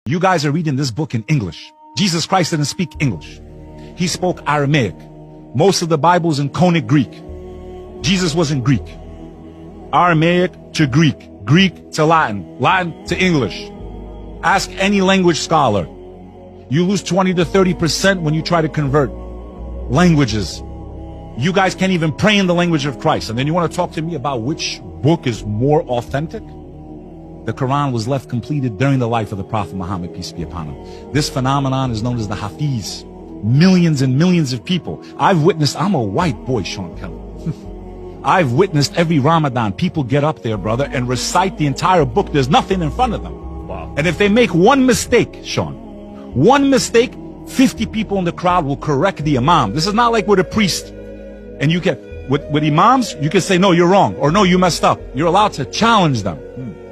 You guys are reading this book in English. Jesus Christ didn't speak English. He spoke Aramaic. Most of the Bible is in Conic Greek. Jesus was in Greek. Aramaic to Greek. Greek to Latin. Latin to English. Ask any language scholar. You lose 20 to 30% when you try to convert languages. You guys can't even pray in the language of Christ. And then you want to talk to me about which book is more authentic? The Quran was left completed during the life of the Prophet Muhammad, peace be upon him. This phenomenon is known as the Hafiz. Millions and millions of people. I'm a white boy, Sean Kelly. I've witnessed every Ramadan, people get up there, brother, and recite the entire book. There's nothing in front of them. Wow. And if they make one mistake, Sean, one mistake, 50 people in the crowd will correct the imam. This is not like with a priest. And you can, with imams, you can say, no, you're wrong, or no, you messed up. You're allowed to challenge them.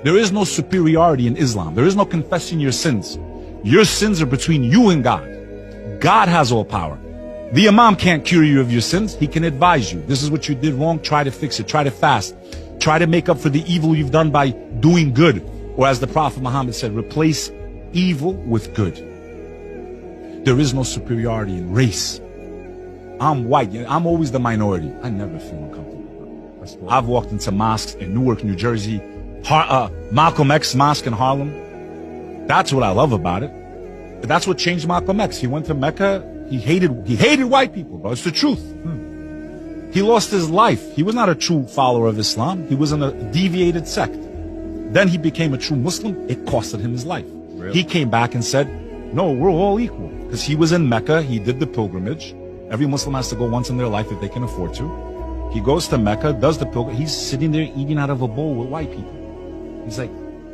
There is no superiority in Islam. There is no confessing your sins. Your sins are between you and God. God has all power. The imam can't cure you of your sins. He can advise you. This is what you did wrong. Try to fix it. Try to fast. Try to make up for the evil you've done by doing good. Or as the Prophet Muhammad said, replace evil with good. There is no superiority in race. I'm white. I'm always the minority. I never feel uncomfortable. I've walked into mosques in Newark, New Jersey, Malcolm X mosque in Harlem. That's what I love about it. But that's what changed Malcolm X. He went to Mecca. He hated white people, bro. It's the truth. He lost his life. He was not a true follower of Islam. He was in a deviated sect. Then he became a true Muslim. It costed him his life. Really? He came back and said, no, we're all equal. Because he was in Mecca. He did the pilgrimage. Every Muslim has to go once in their life if they can afford to. He goes to Mecca, does the pilgrimage. He's sitting there eating out of a bowl with white people. He's like,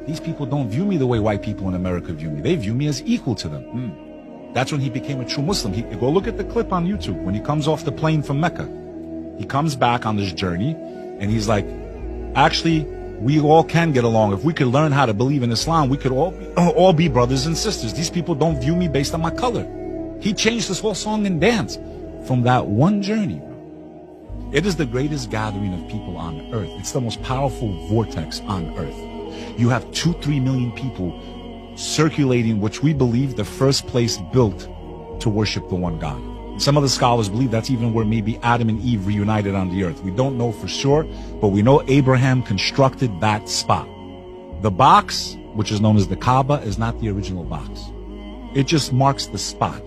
these people don't view me the way white people in America view me. They view me as equal to them. That's when he became a true Muslim. Go look at the clip on YouTube when he comes off the plane from Mecca. He comes back on this journey and he's like, actually, we all can get along. If we could learn how to believe in Islam, we could all be brothers and sisters. These people don't view me based on my color. He changed his whole song and dance from that one journey. It is the greatest gathering of people on earth. It's the most powerful vortex on earth. You have 2-3 million people circulating, which we believe the first place built to worship the one God. Some of the scholars believe that's even where maybe Adam and Eve reunited on the earth. We don't know for sure, but we know Abraham constructed that spot. The box, which is known as the Kaaba, is not the original box. It just marks the spot.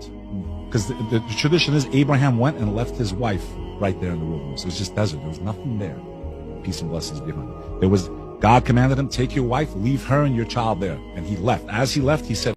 Because the tradition is Abraham went and left his wife right there in the wilderness. It was just desert. There was nothing there. Peace and blessings be upon him. God commanded him, take your wife, leave her and your child there. And he left. As he left, he said,